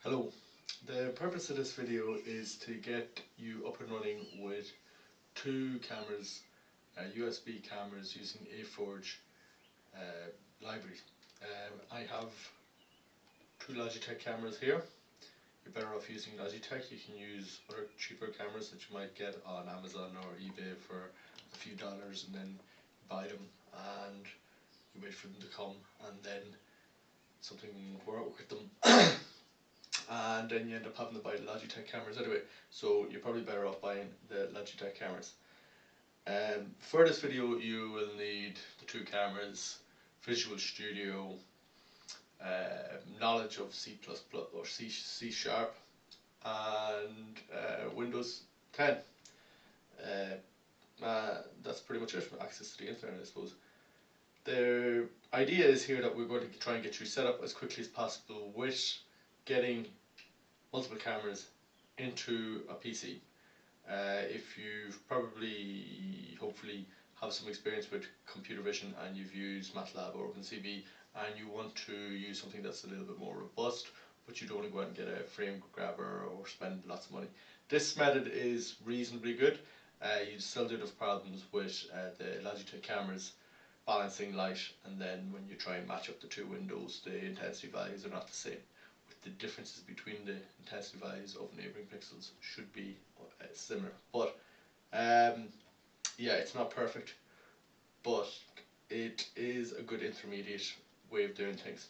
Hello, the purpose of this video is to get you up and running with two cameras, USB cameras using AForge library. I have two Logitech cameras here. You're better off using Logitech. You can use other cheaper cameras that you might get on Amazon or eBay for a few dollars, and then buy them and you wait for them to come, and then something will work with them. And then you end up having to buy the Logitech cameras anyway, so you're probably better off buying the Logitech cameras. For this video you will need the two cameras, Visual Studio, knowledge of C++ or C Sharp, and Windows 10. That's pretty much it. Access to the internet, I suppose. The idea is here that we're going to try and get you set up as quickly as possible with getting multiple cameras into a PC. If you've hopefully have some experience with computer vision and you've used MATLAB or OpenCV and you want to use something that's a little bit more robust, but you don't want to go out and get a frame grabber or spend lots of money, this method is reasonably good. You still do have problems with the Logitech cameras balancing light, and then when you try and match up the two windows, the intensity values are not the same. The differences between the intensity values of neighbouring pixels should be similar, but yeah, it's not perfect, but it is a good intermediate way of doing things.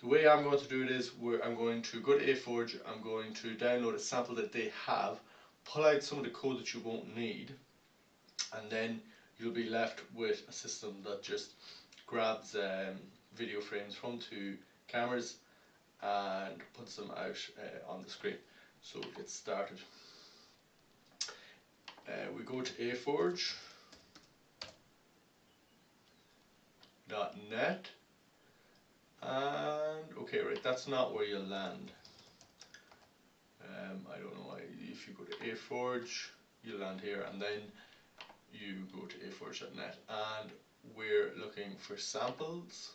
The way I'm going to do it is I'm going to go to AForge, I'm going to download a sample that they have, pull out some of the code that you won't need, and then you'll be left with a system that just grabs video frames from two cameras and puts them out on the screen. So we'll get started. We go to AForge.net, and okay, right, that's not where you'll land. I don't know why. If you go to AForge, you'll land here, and then you go to AForge.net, and we're looking for samples,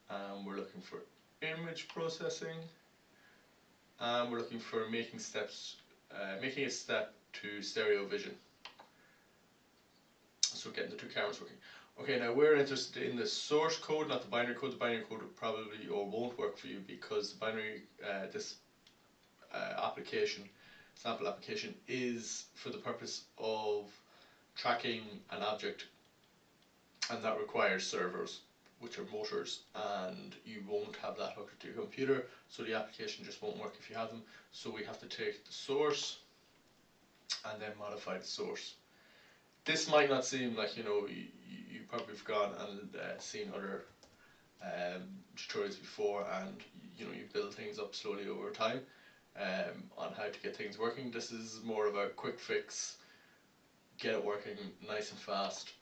and we're looking for image processing, and we're looking for making a step to stereo vision. So getting the two cameras working. Okay, now we're interested in the source code, not the binary code. The binary code will probably or won't work for you because the binary this sample application is for the purpose of tracking an object, and that requires servers, which are motors, and you won't have that hooked to your computer, so the application just won't work if you have them. So we have to take the source and then modify the source. This might not seem like, you probably have gone and seen other tutorials before, and you build things up slowly over time on how to get things working. This is more of a quick fix, get it working nice and fast,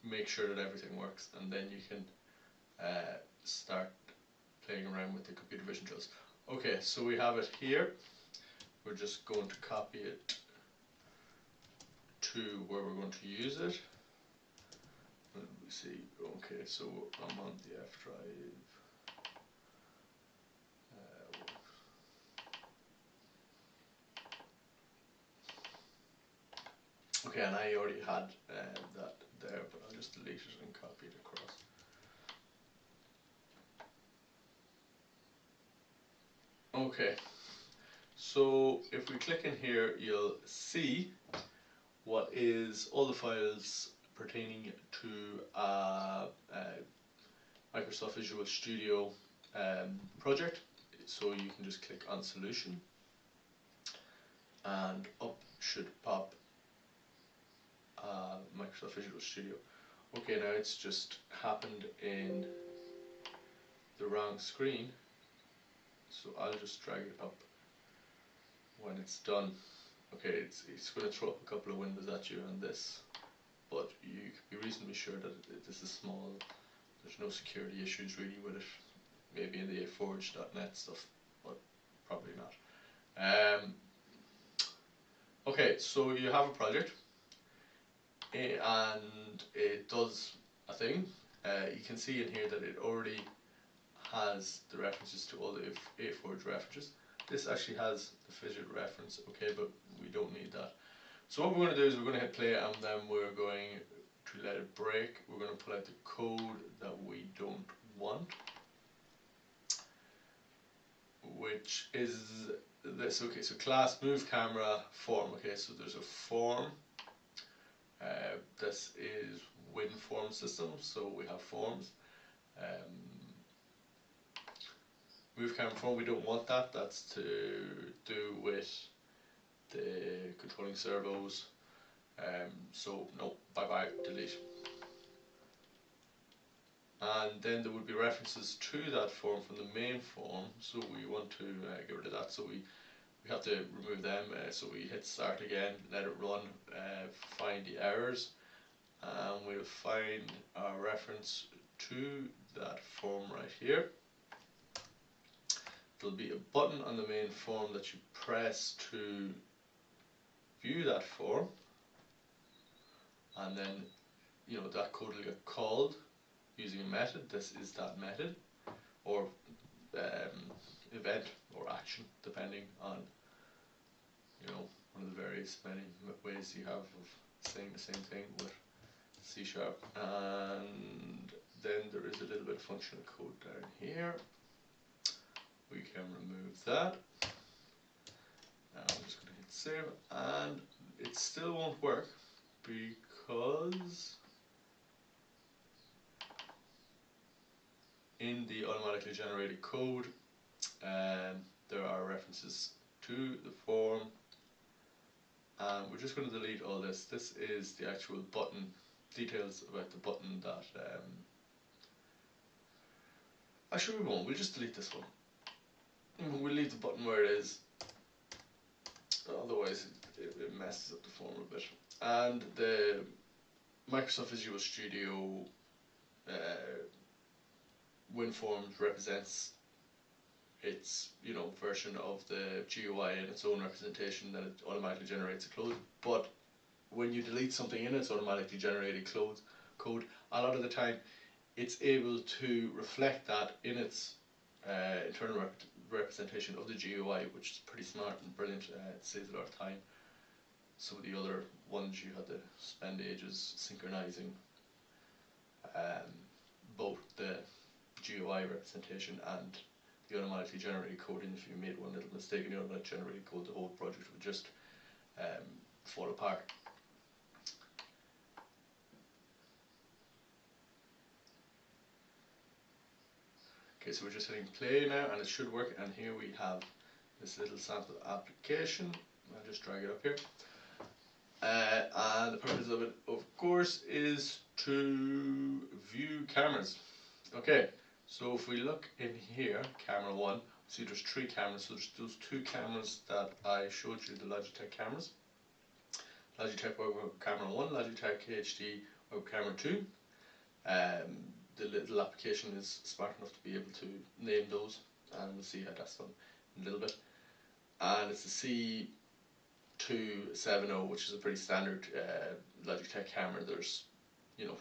make sure that everything works, and then you can start playing around with the computer vision tools. Okay, so we have it here. We're just going to copy it to where we're going to use it. Let me see. Okay, so I'm on the F drive. Okay, and I already had that there, but I'll just delete it and copy it across. Okay, so if we click in here, you'll see what is all the files pertaining to Microsoft Visual Studio project. So you can just click on Solution, and up should pop Microsoft Visual Studio. Okay, now it's just happened in the wrong screen, so I'll just drag it up when it's done. Okay, it's going to throw up a couple of windows at you on this, but you can be reasonably sure that this is small. There's no security issues really with it. Maybe in the AForge.net stuff, but probably not. Okay, so you have a project, and it does a thing. You can see in here that it already has the references to all the AForge references. This actually has the fidget reference, okay, but we don't need that. So what we're going to do is we're going to hit play, and then we're going to let it break. We're going to pull out the code that we don't want, which is this. Okay, so class move camera form. Okay, so there's a form. This is WinForm system, so we have forms. Move camera form, we don't want that. That's to do with the controlling servos. So no, bye bye, delete. And then there would be references to that form from the main form, so we want to get rid of that, so we have to remove them. So we hit start again, let it run, find the errors, and we'll find our reference to that form right here. There'll be a button on the main form that you press to view that form, and then that code will get called using a method. This is that method, or event or action, depending on one of the various many ways you have of saying the same thing with C#. And then there is a little bit of functional code down here. We can remove that. I'm just going to hit save, and it still won't work because in the automatically generated code there are references to the form, and we're just going to delete all this. This is the actual button, details about the button that actually we won't, we'll just delete this one. We'll leave the button where it is, otherwise it messes up the form a bit. And the Microsoft Visual Studio WinForms represents its version of the GUI in its own representation, that it automatically generates a code. But when you delete something in its automatically generated code, a lot of the time it's able to reflect that in its internal representation of the GUI, which is pretty smart and brilliant. It saves a lot of time. Some of the other ones you had to spend ages synchronizing both the GUI representation and the automatically generated code, and if you made one little mistake in the automatically generated code, the whole project would just fall apart. Okay, so we're just hitting play now, and it should work. And here we have this little sample application. I'll just drag it up here. And the purpose of it, of course, is to view cameras. Okay, so if we look in here, camera 1, see there's 3 cameras. So there's those 2 cameras that I showed you, the Logitech cameras. Logitech Web Camera 1, Logitech HD Web Camera 2. The little application is smart enough to be able to name those, and we'll see how that's done in a little bit. And it's the C270, which is a pretty standard Logitech camera. There's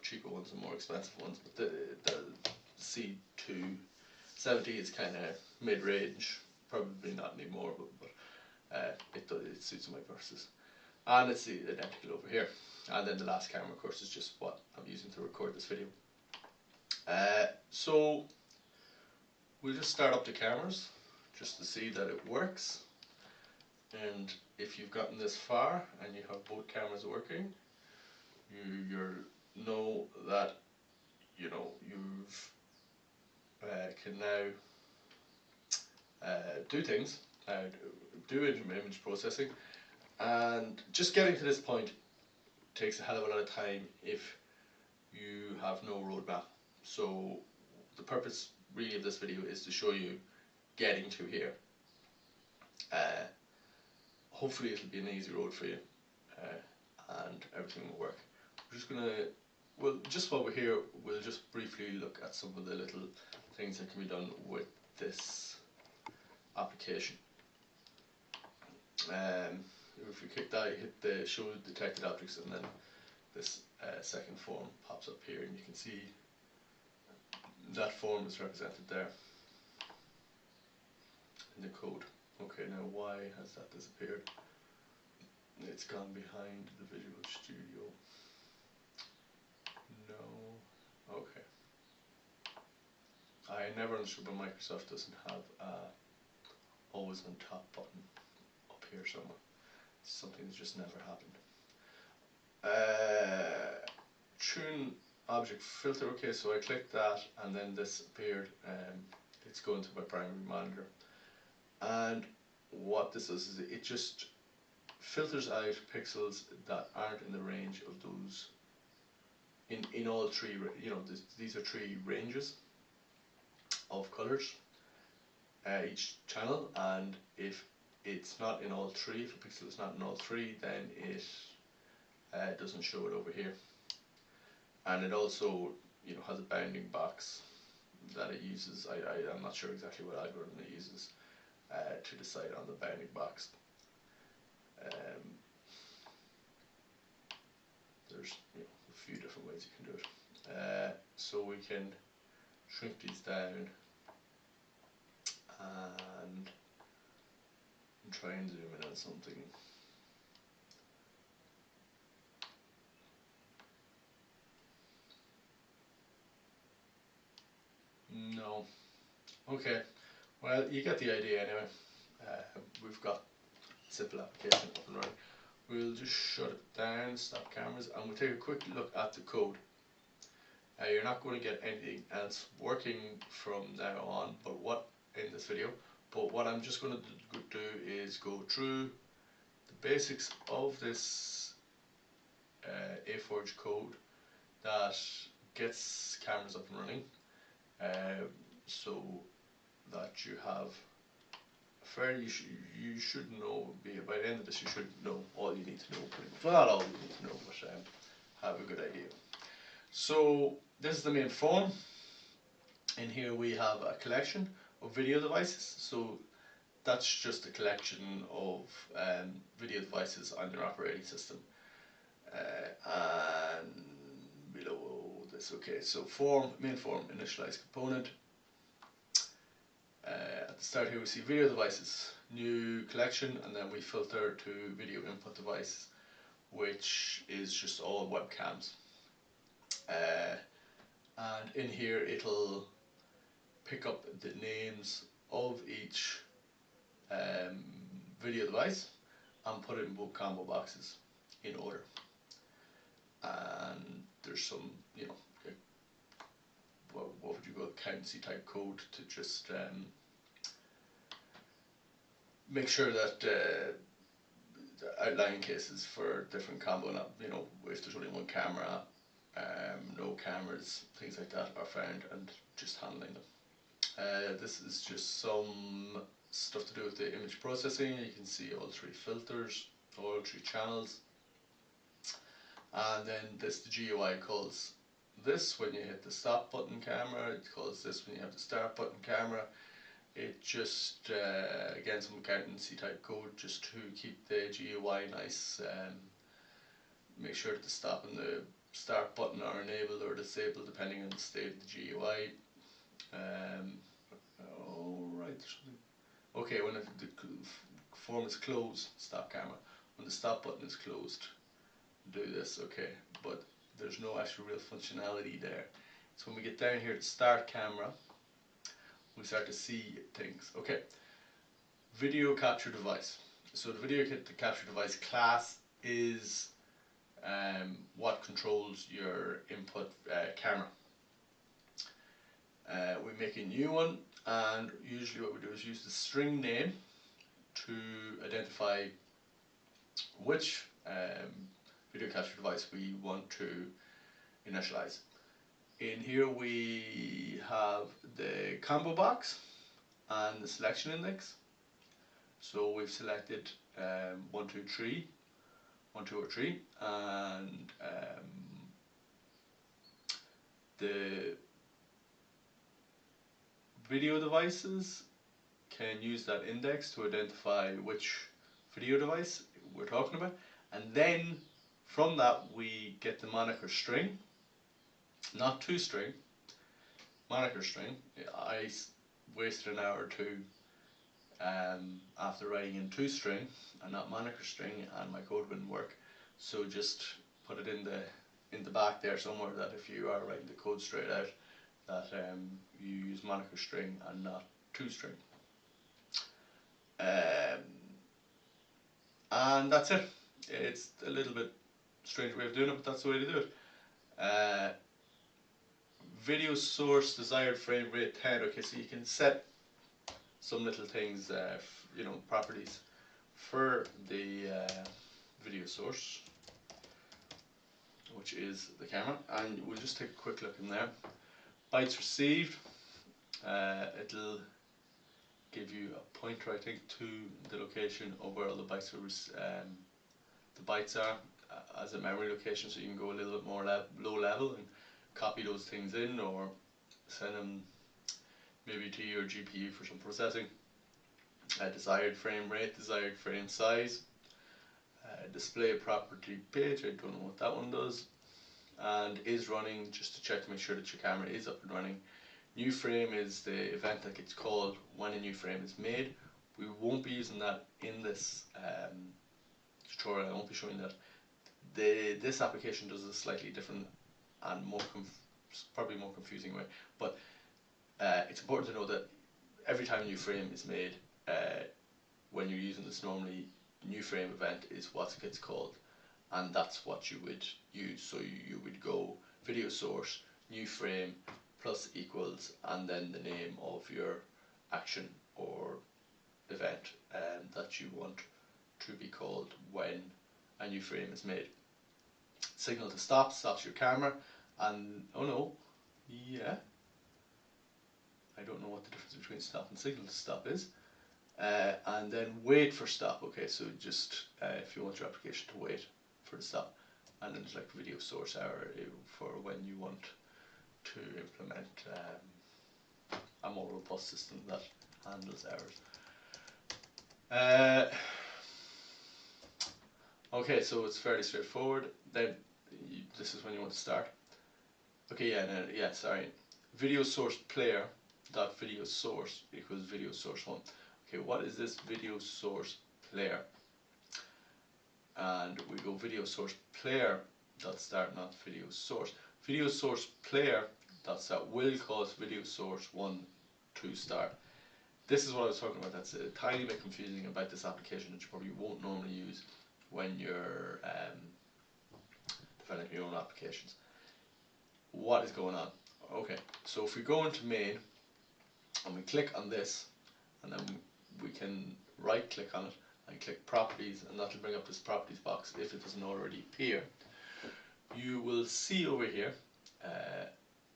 cheaper ones and more expensive ones, but the C270 is kind of mid-range, probably not anymore, but it suits my purposes. And it's identical over here. And then the last camera, of course, is just what I'm using to record this video. So we'll just start up the cameras just to see that it works. And if you've gotten this far and you have both cameras working, you know that you've can now do things, do image processing, and just getting to this point takes a hell of a lot of time if you have no roadmap. So the purpose really of this video is to show you getting to here. Hopefully it'll be an easy road for you, and everything will work. We're just gonna, just while we're here, we'll just briefly look at some of the little things that can be done with this application. If we click that, you hit the show detected objects, and then this second form pops up here, and you can see that form is represented there. in the code. Okay, now why has that disappeared? It's gone behind the Visual Studio. No. Okay. I never understood why Microsoft doesn't have a always on top button up here somewhere. Something that's just never happened. Tune object filter. Okay, so I clicked that and then this appeared. It's going to my primary monitor, and what this does is it just filters out pixels that aren't in the range of those in all three. You know, these are three ranges of colors each channel, and if it's not in all three, if a pixel is not in all three, then it doesn't show it over here. And it also, you know, has a bounding box that it uses. I'm not sure exactly what algorithm it uses to decide on the bounding box. There's, you know, a few different ways you can do it. So we can shrink these down and try and zoom in on something. No. Okay. Well, you get the idea anyway. We've got a simple application up and running. We'll just shut it down, stop cameras, and we'll take a quick look at the code. You're not going to get anything else working from now on, but what in this video. But what I'm just going to do is go through the basics of this AForge code that gets cameras up and running, so that you have you should know, by the end of this you should know all you need to know, pretty much. Well, not all you need to know, but have a good idea. So this is the main phone. In here we have a collection of video devices. So that's just a collection of video devices on your operating system. And below this, okay, so main form, initialize component. At the start here we see video devices, new collection, and then we filter to video input device, which is just all webcams. And in here it'll pick up the names of each video device and put it in both combo boxes in order. And there's some, you know, what would you call accountancy type code to just make sure that the outlying cases for different combo, you know, if there's only one camera, no cameras, things like that are found, and just handling them. This is just some stuff to do with the image processing. You can see all three filters, all three channels, and then the GUI calls this when you hit the stop button camera, it calls this when you have the start button camera. It just, again, some accountancy type code just to keep the GUI nice, make sure that the stop and the start button are enabled or disabled depending on the state of the GUI. Okay, when the form is closed, stop camera. When the stop button is closed, do this, okay, but there's no actual real functionality there. So when we get down here to start camera, we start to see things. Okay, video capture device. So the video capture device class is what controls your input camera. We make a new one, and usually what we do is use the string name to identify which video capture device we want to initialize. In here we have the combo box and the selection index. So we've selected 1, 2, 3, 1, 2 or 3, and the video devices can use that index to identify which video device we're talking about, and then from that we get the moniker string, not toString, moniker string. I wasted an hour or two after writing in toString and not moniker string, and my code wouldn't work. So just put it in the back there somewhere, that if you are writing the code straight out, that you use moniker string and not toString. And that's it. It's a little bit strange way of doing it, but that's the way to do it. Video source desired frame rate 10. Okay, so you can set some little things, properties for the video source, which is the camera, and we'll just take a quick look in there. Bytes received, it'll give you a pointer, I think, to the location of where all the bytes are as a memory location, so you can go a little bit more low level and copy those things in, or send them maybe to your GPU for some processing. Desired frame rate, desired frame size, display property page, I don't know what that one does, and is running, just to check to make sure that your camera is up and running. New frame is the event that gets called when a new frame is made. We won't be using that in this tutorial. I won't be showing that. This application does a slightly different and probably more confusing way, but it's important to know that every time a new frame is made, when you're using this, normally new frame event is what gets called, and that's what you would use. So you would go video source new frame plus equals, and then the name of your action or event that you want to be called when a new frame is made. Signal to stop stops your camera, and I don't know what the difference between stop and signal to stop is. And then wait for stop. Okay, so just if you want your application to wait for the stop, and then there's like video source error for when you want to implement a more robust system that handles errors. Okay, so it's fairly straightforward. Then this is when you want to start. Okay, sorry. Video source player dot video source equals video source 1. Okay, what is this video source player? And we go video source player dot start, not video source. Video source player dot start will cause video source 1 to start. This is what I was talking about. That's a tiny bit confusing about this application that you probably won't normally use when you're developing your own applications. What is going on? Okay, so if we go into main and we click on this, and then we can right click on it and click properties, and that will bring up this properties box if it doesn't already appear. You will see over here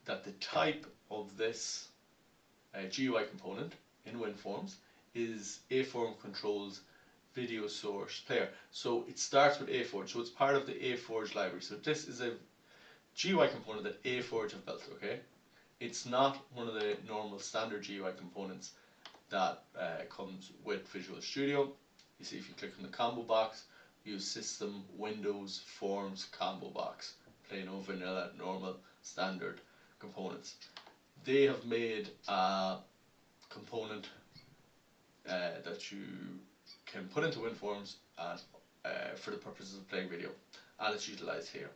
that the type of this GUI component in WinForms is AForge controls video source player. So it starts with AForge, so it's part of the AForge library. So this is a GUI component that AForge have built, okay? It's not one of the normal standard GUI components that comes with Visual Studio. You see, if you click on the combo box, use System, Windows, Forms, combo box, plain old vanilla, normal, standard components. They have made a component that you can put into WinForms and for the purposes of playing video, and it's utilized here.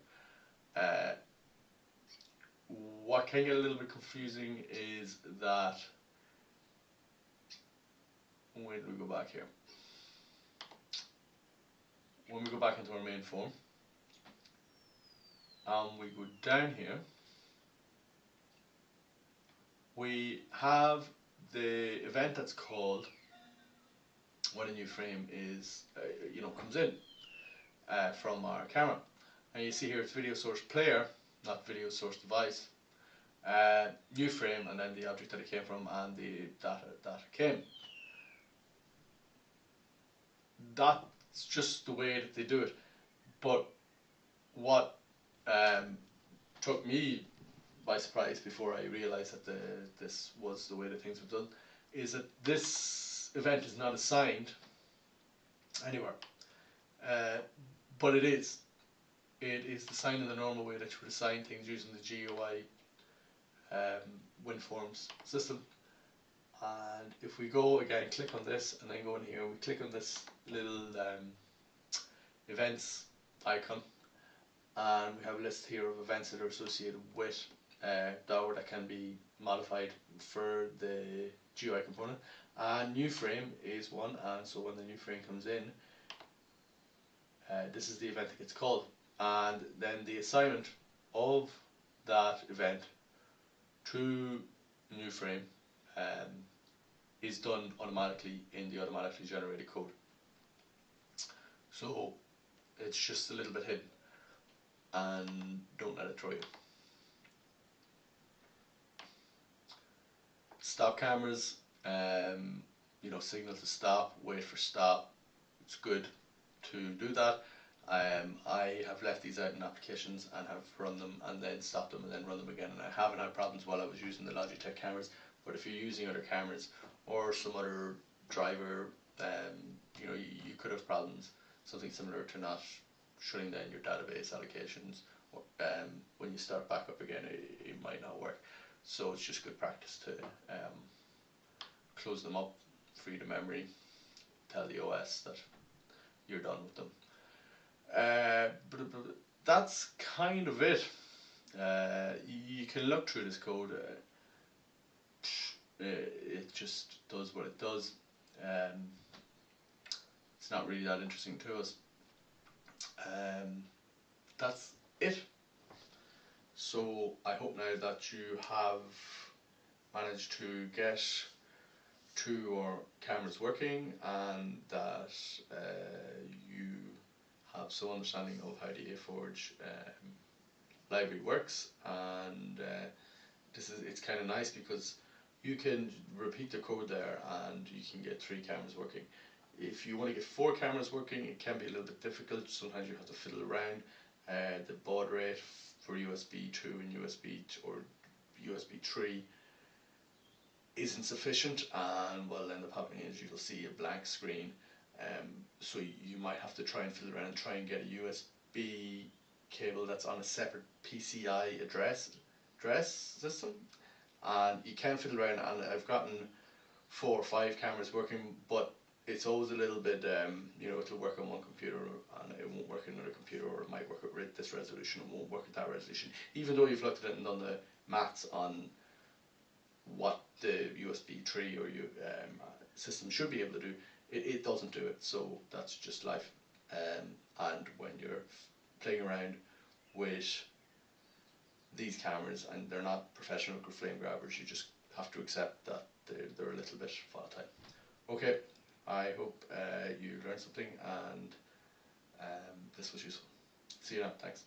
What can get a little bit confusing is that when we go back here, when we go back into our main form, we go down here, we have the event that's called when a new frame is comes in from our camera, and you see here it's video source player, not video source device, new frame, and then the object that it came from and the data that it came. That's just the way that they do it. But what took me by surprise before I realized that this was the way that things were done is that this event is not assigned anywhere, but it is. It is assigned in the normal way that you would assign things using the GUI WinForms system, And if we go again, click on this, and then go in here, we click on this little events icon, and we have a list here of events that are associated with DAO that can be modified for the GUI component. And new frame is one, and so when the new frame comes in, this is the event that gets called, and then the assignment of that event to new frame is done automatically in the automatically generated code. So it's just a little bit hidden, and don't let it throw you. Stop cameras, you know, signal to stop, wait for stop. It's good to do that. I have left these out in applications and have run them and then stopped them and then run them again, and I haven't had problems while I was using the Logitech cameras. But if you're using other cameras or some other driver, you know, you could have problems. Something similar to not shutting down your database allocations. When you start back up again, it might not work. So it's just good practice to close them up, free the memory, tell the OS that you're done with them. But that's kind of it. You can look through this code. It just does what it does. It's not really that interesting to us. That's it. So I hope now that you have managed to get your cameras working, and that you have some understanding of how the AForge library works. And it's kind of nice because you can repeat the code there and you can get 3 cameras working. If you want to get 4 cameras working, it can be a little bit difficult. Sometimes you have to fiddle around. The baud rate for USB 2 and USB or USB 3 isn't sufficient, and what will end up happening is you'll see a blank screen. So you might have to try and fiddle around and try and get a USB cable that's on a separate PCI address system, and you can fiddle around. And I've gotten 4 or 5 cameras working, but it's always a little bit, you know, it'll work on one computer and it won't work on another computer, or it might work at this resolution and won't work at that resolution, even though you've looked at it and done the maths on what the USB 3 or system should be able to do. It doesn't do it, so that's just life. And when you're playing around with these cameras, and they're not professional flame grabbers, you just have to accept that they're a little bit volatile. Okay, I hope you learned something, and this was useful. See you now, thanks.